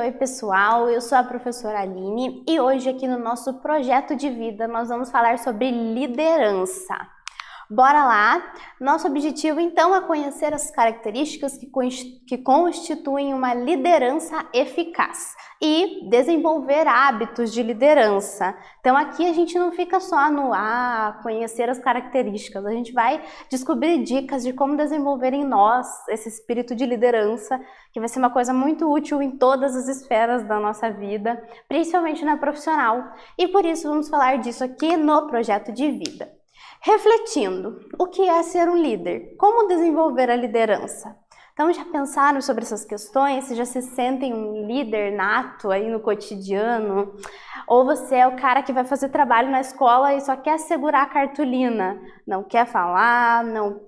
oi pessoal, eu sou a professora Aline e hoje aqui no nosso projeto de vida nós vamos falar sobre liderança. Bora lá! Nosso objetivo então é conhecer as características que constituem uma liderança eficaz e desenvolver hábitos de liderança. Então aqui a gente não fica só no conhecer as características, a gente vai descobrir dicas de como desenvolver em nós esse espírito de liderança, que vai ser uma coisa muito útil em todas as esferas da nossa vida, principalmente na profissional. E por isso vamos falar disso aqui no projeto de vida. Refletindo, o que é ser um líder? Como desenvolver a liderança? Então já pensaram sobre essas questões? Se já se sentem um líder nato aí no cotidiano? Ou você é o cara que vai fazer trabalho na escola e só quer segurar a cartolina? Não quer falar, não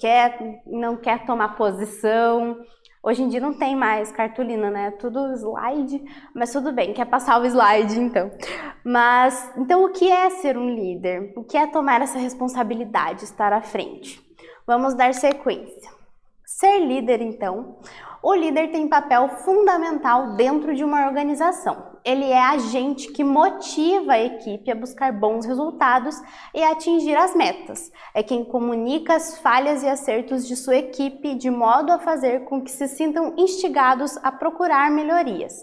quer tomar posição? Hoje em dia não tem mais cartolina, né? É tudo slide, mas tudo bem, quer passar o slide então. Mas, então o que é ser um líder? O que é tomar essa responsabilidade, estar à frente? Vamos dar sequência. Ser líder, então, o líder tem papel fundamental dentro de uma organização. Ele é agente que motiva a equipe a buscar bons resultados e a atingir as metas. É quem comunica as falhas e acertos de sua equipe de modo a fazer com que se sintam instigados a procurar melhorias.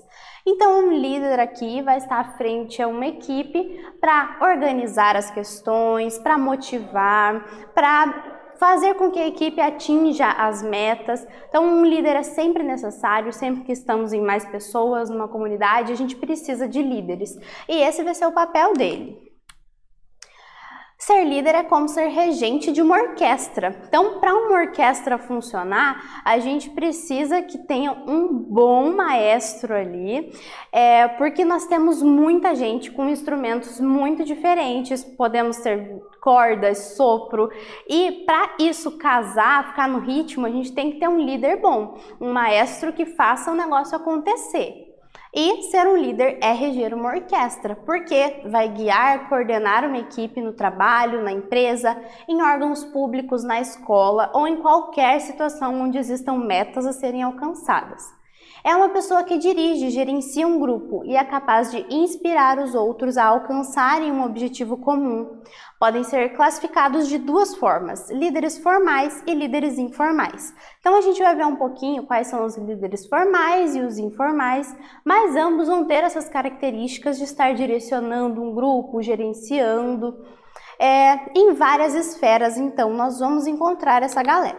Então, um líder aqui vai estar à frente a uma equipe para organizar as questões, para motivar, para fazer com que a equipe atinja as metas. Então, um líder é sempre necessário, sempre que estamos em mais pessoas, numa comunidade, a gente precisa de líderes. E esse vai ser o papel dele. Ser líder é como ser regente de uma orquestra. Então, para uma orquestra funcionar, a gente precisa que tenha um bom maestro ali, porque nós temos muita gente com instrumentos muito diferentes, podemos ter cordas, sopro, e para isso casar, ficar no ritmo, a gente tem que ter um líder bom, um maestro que faça o negócio acontecer. E ser um líder é reger uma orquestra, porque vai guiar, coordenar uma equipe no trabalho, na empresa, em órgãos públicos, na escola ou em qualquer situação onde existam metas a serem alcançadas. É uma pessoa que dirige, gerencia um grupo e é capaz de inspirar os outros a alcançarem um objetivo comum. Podem ser classificados de duas formas, líderes formais e líderes informais. Então a gente vai ver um pouquinho quais são os líderes formais e os informais, mas ambos vão ter essas características de estar direcionando um grupo, gerenciando, em várias esferas. Então nós vamos encontrar essa galera.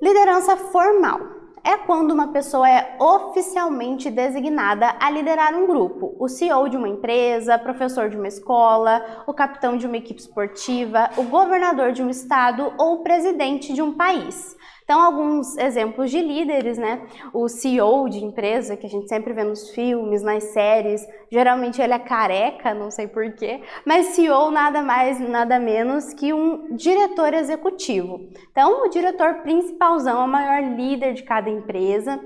Liderança formal é quando uma pessoa é oficialmente designada a liderar um grupo. O CEO de uma empresa, professor de uma escola, o capitão de uma equipe esportiva, o governador de um estado ou o presidente de um país. Então, alguns exemplos de líderes, né? O CEO de empresa, que a gente sempre vê nos filmes, nas séries, geralmente ele é careca, não sei porquê, mas CEO nada mais, nada menos que um diretor executivo. Então, o diretor principalzão é o maior líder de cada empresa.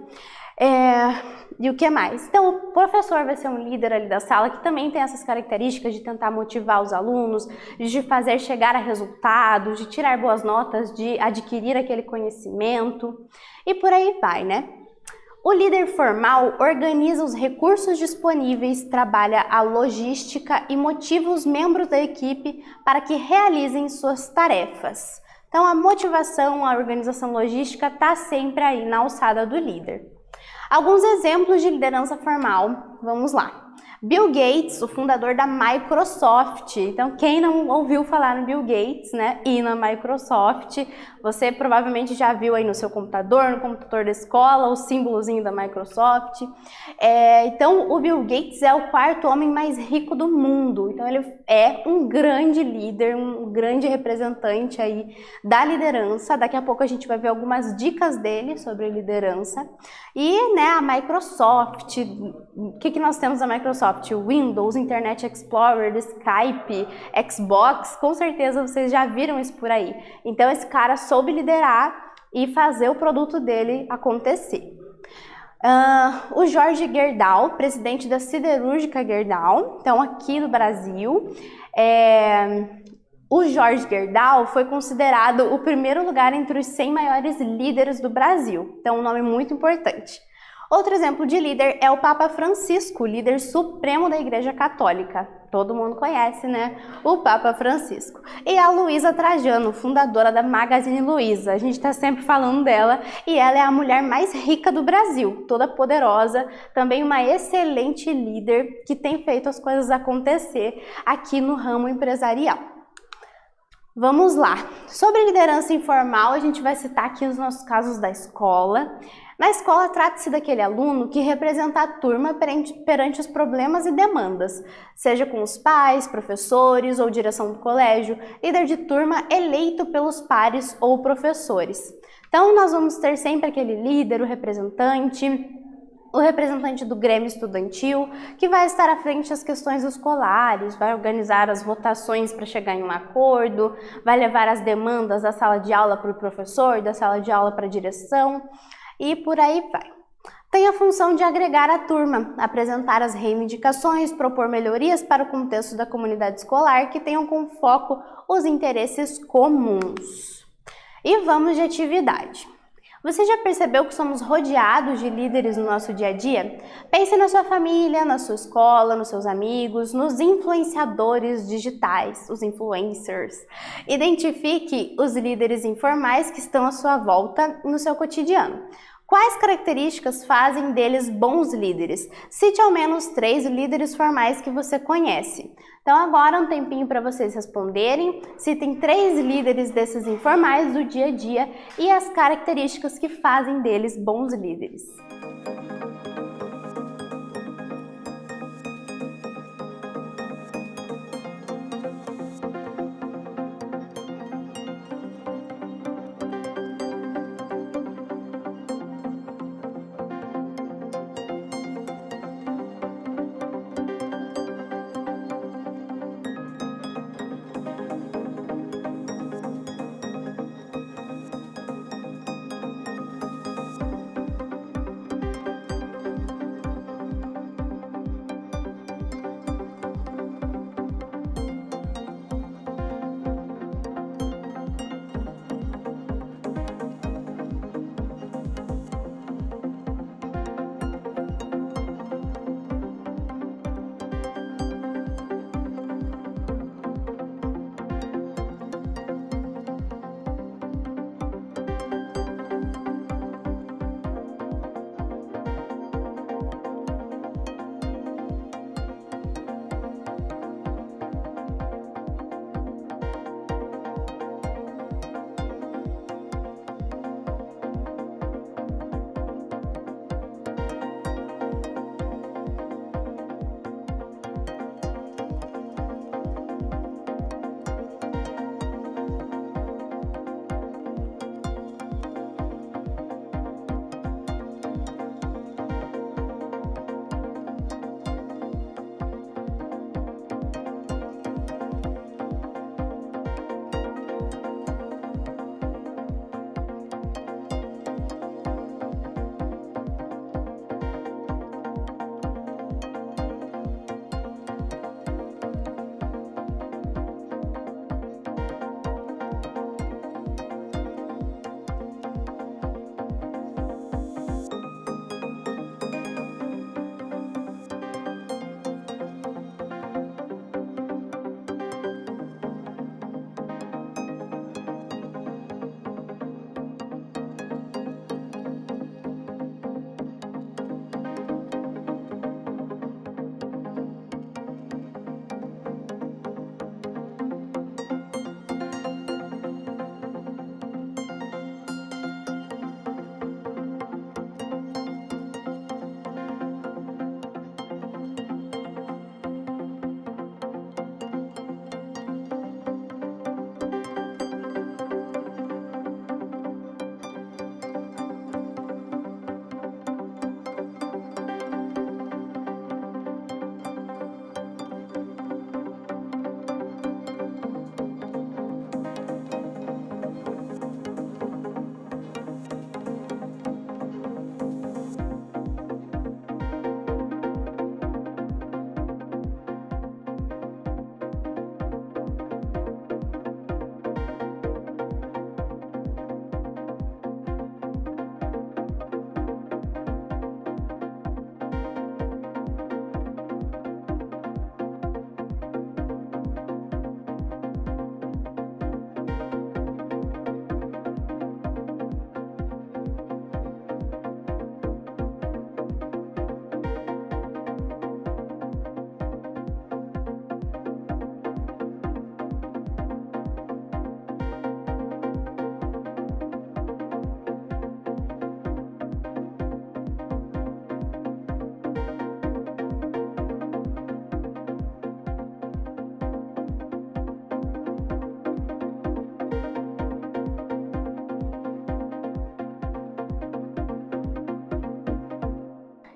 E o que mais? Então, o professor vai ser um líder ali da sala que também tem essas características de tentar motivar os alunos, de fazer chegar a resultados, de tirar boas notas, de adquirir aquele conhecimento e por aí vai, né? O líder formal organiza os recursos disponíveis, trabalha a logística e motiva os membros da equipe para que realizem suas tarefas. Então, a motivação, a organização logística está sempre aí na alçada do líder. Alguns exemplos de liderança formal, vamos lá. Bill Gates, o fundador da Microsoft. Então, quem não ouviu falar no Bill Gates, né, e na Microsoft, você provavelmente já viu aí no seu computador, no computador da escola, o símbolozinho da Microsoft. Então, o Bill Gates é o quarto homem mais rico do mundo. Então, ele é um grande líder, um grande representante aí da liderança. Daqui a pouco a gente vai ver algumas dicas dele sobre liderança. E, né, a Microsoft, o que nós temos da Microsoft? Windows, Internet Explorer, Skype, Xbox, com certeza vocês já viram isso por aí. Então esse cara soube liderar e fazer o produto dele acontecer. O Jorge Gerdau, presidente da Siderúrgica Gerdau, então aqui no Brasil, o Jorge Gerdau foi considerado o primeiro lugar entre os 100 maiores líderes do Brasil, então um nome muito importante. Outro exemplo de líder é o Papa Francisco, líder supremo da Igreja Católica. Todo mundo conhece, né? O Papa Francisco. E a Luísa Trajano, fundadora da Magazine Luiza. A gente está sempre falando dela e ela é a mulher mais rica do Brasil, toda poderosa, também uma excelente líder que tem feito as coisas acontecer aqui no ramo empresarial. Vamos lá. Sobre liderança informal, a gente vai citar aqui os nossos casos da escola. Na escola, trata-se daquele aluno que representa a turma perante os problemas e demandas, seja com os pais, professores ou direção do colégio, líder de turma eleito pelos pares ou professores. Então, nós vamos ter sempre aquele líder, o representante do Grêmio Estudantil, que vai estar à frente das questões escolares, vai organizar as votações para chegar em um acordo, vai levar as demandas da sala de aula para o professor, da sala de aula para a direção, e por aí vai. Tem a função de agregar a turma, apresentar as reivindicações, propor melhorias para o contexto da comunidade escolar que tenham como foco os interesses comuns. E vamos de atividade. Você já percebeu que somos rodeados de líderes no nosso dia a dia? Pense na sua família, na sua escola, nos seus amigos, nos influenciadores digitais, os influencers. Identifique os líderes informais que estão à sua volta no seu cotidiano. Quais características fazem deles bons líderes? Cite ao menos 3 líderes formais que você conhece. Então agora um tempinho para vocês responderem. Citem 3 líderes desses informais do dia a dia e as características que fazem deles bons líderes.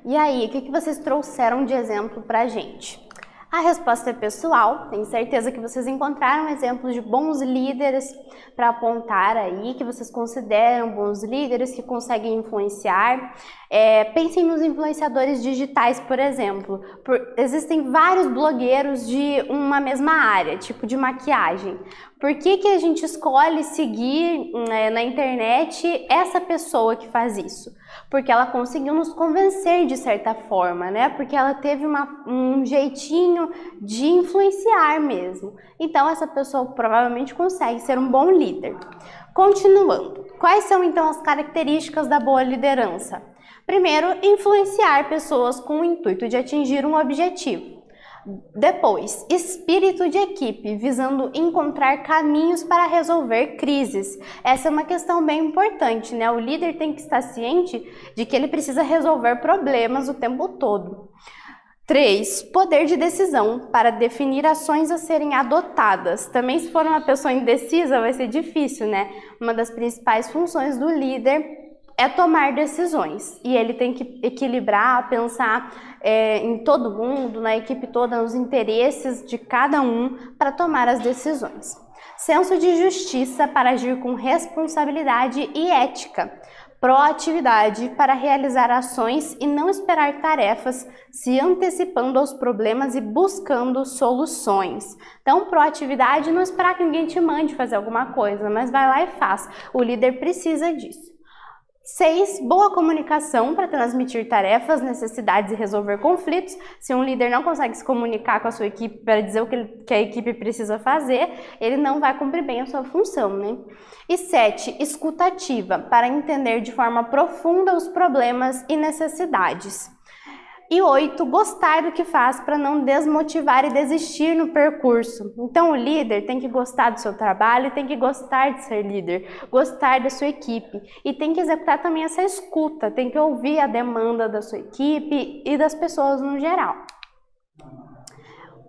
E aí, o que vocês trouxeram de exemplo pra gente? A resposta é pessoal, tenho certeza que vocês encontraram exemplos de bons líderes para apontar aí, que vocês consideram bons líderes, que conseguem influenciar. Pensem nos influenciadores digitais, por exemplo. Existem vários blogueiros de uma mesma área, tipo de maquiagem. Por que a gente escolhe seguir na internet essa pessoa que faz isso? Porque ela conseguiu nos convencer de certa forma, né? Porque ela teve um jeitinho de influenciar mesmo. Então essa pessoa provavelmente consegue ser um bom líder. Continuando, quais são então as características da boa liderança? Primeiro, influenciar pessoas com o intuito de atingir um objetivo. Depois, espírito de equipe, visando encontrar caminhos para resolver crises. Essa é uma questão bem importante, né? O líder tem que estar ciente de que ele precisa resolver problemas o tempo todo. 3. Poder de decisão, para definir ações a serem adotadas. Também, se for uma pessoa indecisa, vai ser difícil, né? Uma das principais funções do líder é tomar decisões, e ele tem que equilibrar, pensar em todo mundo, na equipe toda, nos interesses de cada um para tomar as decisões. Senso de justiça para agir com responsabilidade e ética. Proatividade para realizar ações e não esperar tarefas, se antecipando aos problemas e buscando soluções. Então, proatividade, não esperar que ninguém te mande fazer alguma coisa, mas vai lá e faz. O líder precisa disso. 6. Boa comunicação para transmitir tarefas, necessidades e resolver conflitos. Se um líder não consegue se comunicar com a sua equipe para dizer o que a equipe precisa fazer, ele não vai cumprir bem a sua função, né? E 7. Escutativa, para entender de forma profunda os problemas e necessidades. E 8, gostar do que faz para não desmotivar e desistir no percurso. Então o líder tem que gostar do seu trabalho, tem que gostar de ser líder, gostar da sua equipe e tem que executar também essa escuta, tem que ouvir a demanda da sua equipe e das pessoas no geral.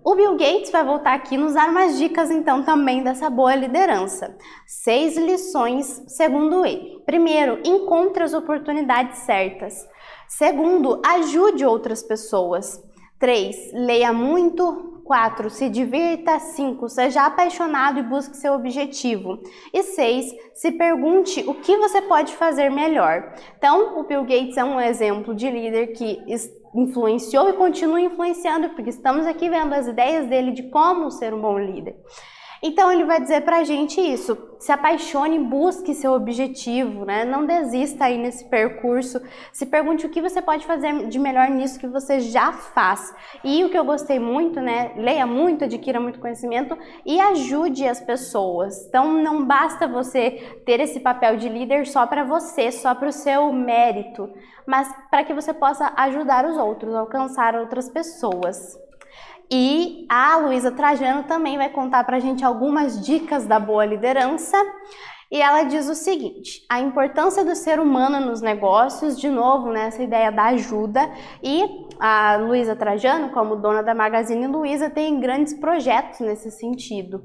O Bill Gates vai voltar aqui e nos dar umas dicas então também dessa boa liderança. 6 lições segundo ele. Primeiro, encontre as oportunidades certas. Segundo, ajude outras pessoas. 3, leia muito. 4, se divirta. 5, seja apaixonado e busque seu objetivo. E 6, se pergunte o que você pode fazer melhor. Então, o Bill Gates é um exemplo de líder que influenciou e continua influenciando, porque estamos aqui vendo as ideias dele de como ser um bom líder. Então ele vai dizer pra gente isso, se apaixone, busque seu objetivo, né? Não desista aí nesse percurso, se pergunte o que você pode fazer de melhor nisso que você já faz. E o que eu gostei muito, né? Leia muito, adquira muito conhecimento e ajude as pessoas. Então não basta você ter esse papel de líder só para você, só para o seu mérito, mas para que você possa ajudar os outros, alcançar outras pessoas. E a Luísa Trajano também vai contar pra gente algumas dicas da boa liderança. E ela diz o seguinte, a importância do ser humano nos negócios, de novo, né, essa ideia da ajuda. E a Luísa Trajano, como dona da Magazine Luiza, tem grandes projetos nesse sentido.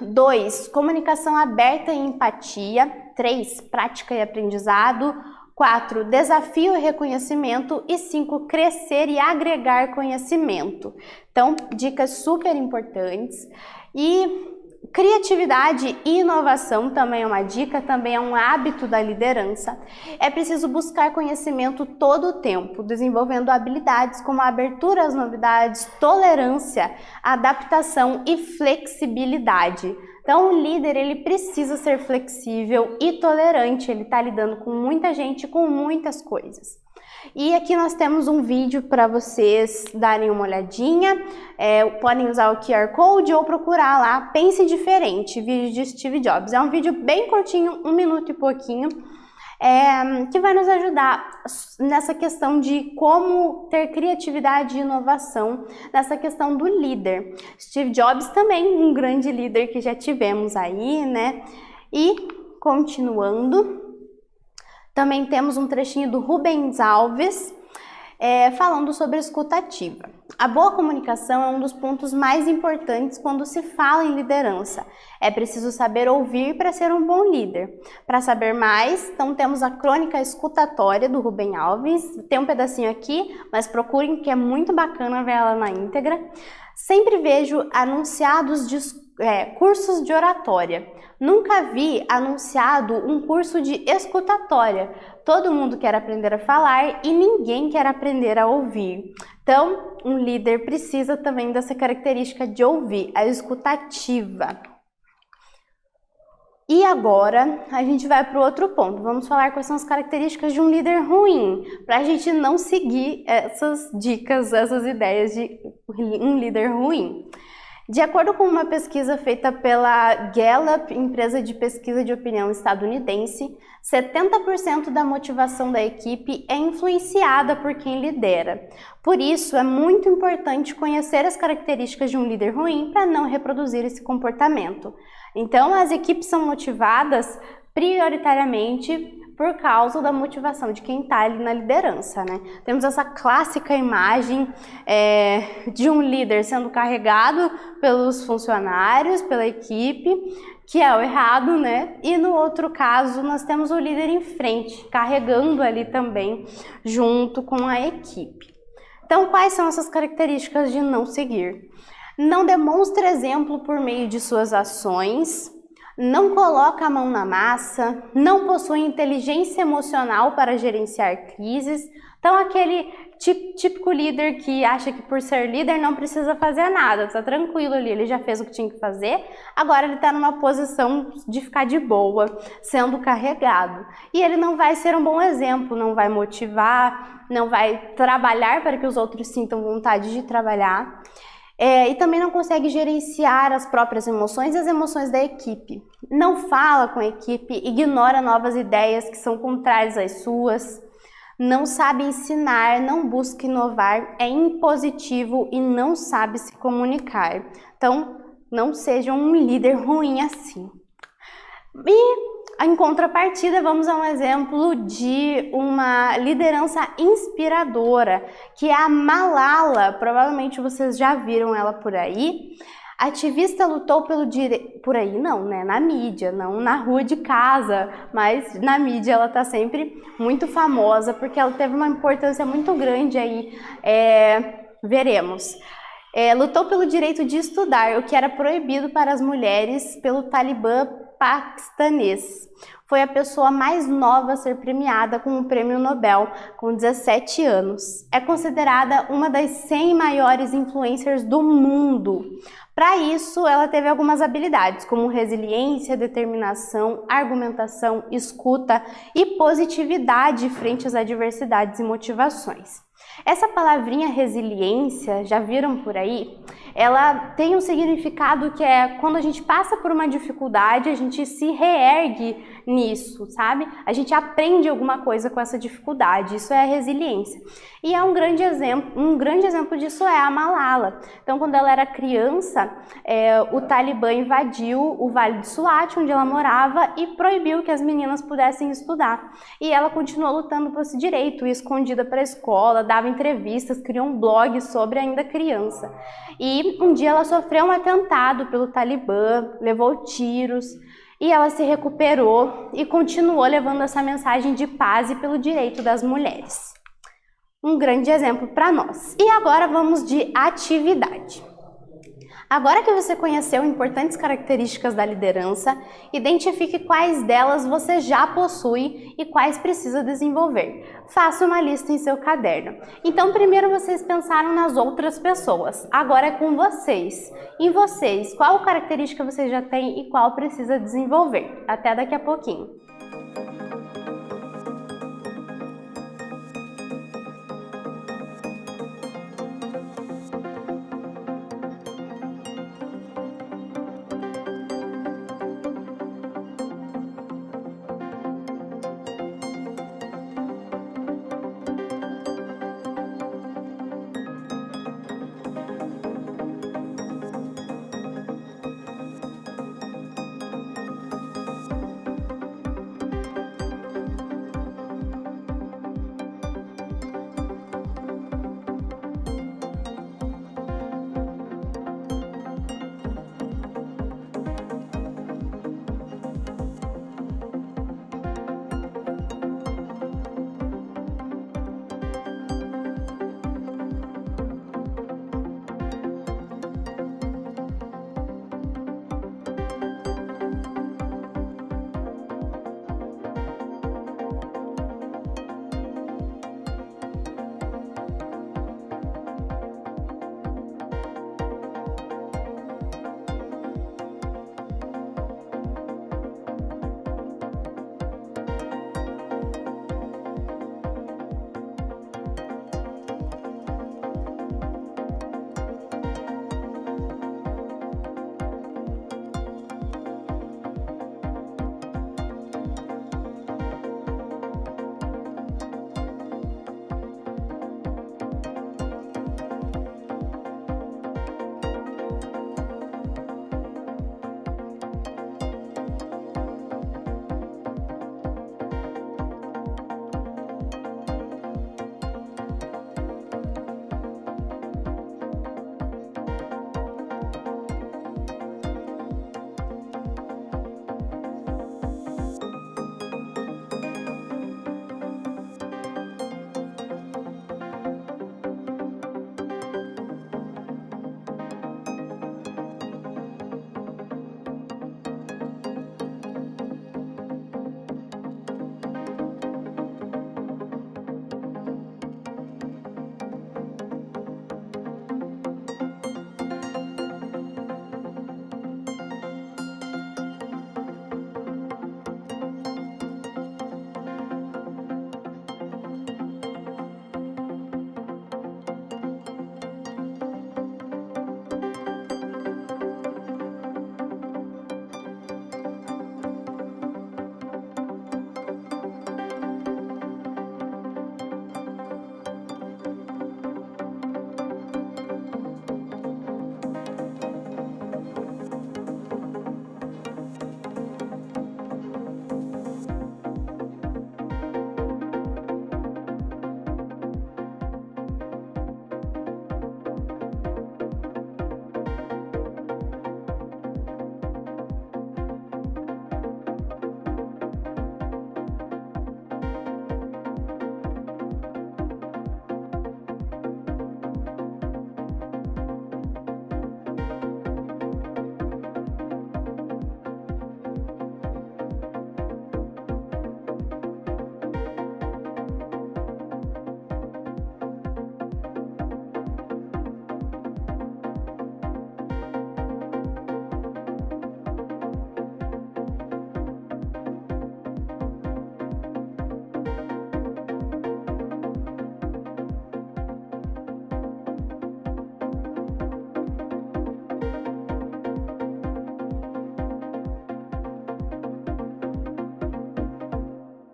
2, comunicação aberta e empatia. 3, prática e aprendizado. 4, desafio e reconhecimento. E 5, crescer e agregar conhecimento. Então, dicas super importantes. E criatividade e inovação também é uma dica, também é um hábito da liderança. É preciso buscar conhecimento todo o tempo, desenvolvendo habilidades como a abertura às novidades, tolerância, adaptação e flexibilidade. Então, o líder, ele precisa ser flexível e tolerante, ele está lidando com muita gente, com muitas coisas. E aqui nós temos um vídeo para vocês darem uma olhadinha, podem usar o QR Code ou procurar lá, Pense Diferente, vídeo de Steve Jobs. É um vídeo bem curtinho, 1 minuto e pouquinho, que vai nos ajudar nessa questão de como ter criatividade e inovação, nessa questão do líder. Steve Jobs também, um grande líder que já tivemos aí, né? E, continuando, também temos um trechinho do Rubens Alves falando sobre escutativa. A boa comunicação é um dos pontos mais importantes quando se fala em liderança. É preciso saber ouvir para ser um bom líder. Para saber mais, então temos a crônica escutatória do Rubem Alves. Tem um pedacinho aqui, mas procurem que é muito bacana ver ela na íntegra. Sempre vejo anunciados de cursos de oratória. Nunca vi anunciado um curso de escutatória. Todo mundo quer aprender a falar e ninguém quer aprender a ouvir. Então, um líder precisa também dessa característica de ouvir, a escutativa. E agora, a gente vai para o outro ponto. Vamos falar quais são as características de um líder ruim, para a gente não seguir essas dicas, essas ideias de um líder ruim. De acordo com uma pesquisa feita pela Gallup, empresa de pesquisa de opinião estadunidense, 70% da motivação da equipe é influenciada por quem lidera. Por isso, é muito importante conhecer as características de um líder ruim para não reproduzir esse comportamento. Então, as equipes são motivadas prioritariamente por causa da motivação de quem está ali na liderança, né? Temos essa clássica imagem de um líder sendo carregado pelos funcionários, pela equipe, que é o errado, né? E no outro caso, nós temos o líder em frente, carregando ali também, junto com a equipe. Então, quais são essas características de não seguir? Não demonstra exemplo por meio de suas ações, não coloca a mão na massa, não possui inteligência emocional para gerenciar crises. Então, aquele típico líder que acha que por ser líder não precisa fazer nada, tá tranquilo ali, ele já fez o que tinha que fazer, agora ele está numa posição de ficar de boa, sendo carregado. E ele não vai ser um bom exemplo, não vai motivar, não vai trabalhar para que os outros sintam vontade de trabalhar. E também não consegue gerenciar as próprias emoções e as emoções da equipe. Não fala com a equipe, ignora novas ideias que são contrárias às suas, não sabe ensinar, não busca inovar, é impositivo e não sabe se comunicar. Então, não seja um líder ruim assim. E em contrapartida, vamos a um exemplo de uma liderança inspiradora, que é a Malala. Provavelmente vocês já viram ela por aí. A ativista lutou pelo direito... Por aí não, né? Na mídia, não na rua de casa, mas na mídia ela está sempre muito famosa, porque ela teve uma importância muito grande aí. Veremos. Lutou pelo direito de estudar, o que era proibido para as mulheres pelo Talibã paquistanês. Foi a pessoa mais nova a ser premiada com o Prêmio Nobel, com 17 anos. É considerada uma das 100 maiores influencers do mundo. Para isso, ela teve algumas habilidades, como resiliência, determinação, argumentação, escuta e positividade frente às adversidades e motivações. Essa palavrinha resiliência, já viram por aí? Ela tem um significado que é quando a gente passa por uma dificuldade, a gente se reergue nisso, sabe? A gente aprende alguma coisa com essa dificuldade, isso é a resiliência. E é um grande exemplo disso é a Malala. Então, quando ela era criança, o Talibã invadiu o Vale do Swat, onde ela morava, e proibiu que as meninas pudessem estudar. E ela continuou lutando por esse direito, ia escondida para a escola, dava entrevistas, criou um blog sobre ainda criança. E um dia ela sofreu um atentado pelo Talibã, levou tiros, e ela se recuperou e continuou levando essa mensagem de paz e pelo direito das mulheres. Um grande exemplo para nós. E agora vamos de atividade. Agora que você conheceu importantes características da liderança, identifique quais delas você já possui e quais precisa desenvolver. Faça uma lista em seu caderno. Então, primeiro vocês pensaram nas outras pessoas, agora é com vocês. Em vocês, qual característica você já tem e qual precisa desenvolver? Até daqui a pouquinho.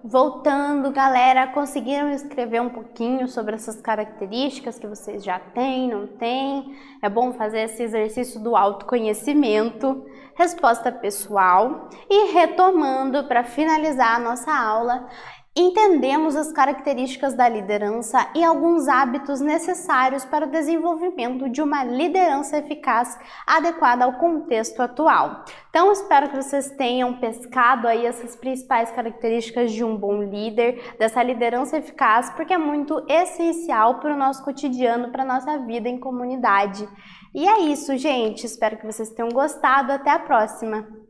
Voltando, galera, conseguiram escrever um pouquinho sobre essas características que vocês já têm, não têm? É bom fazer esse exercício do autoconhecimento, resposta pessoal. E retomando, para finalizar a nossa aula, entendemos as características da liderança e alguns hábitos necessários para o desenvolvimento de uma liderança eficaz adequada ao contexto atual. Então, espero que vocês tenham pescado aí essas principais características de um bom líder, dessa liderança eficaz, porque é muito essencial para o nosso cotidiano, para a nossa vida em comunidade. E é isso, gente. Espero que vocês tenham gostado. Até a próxima!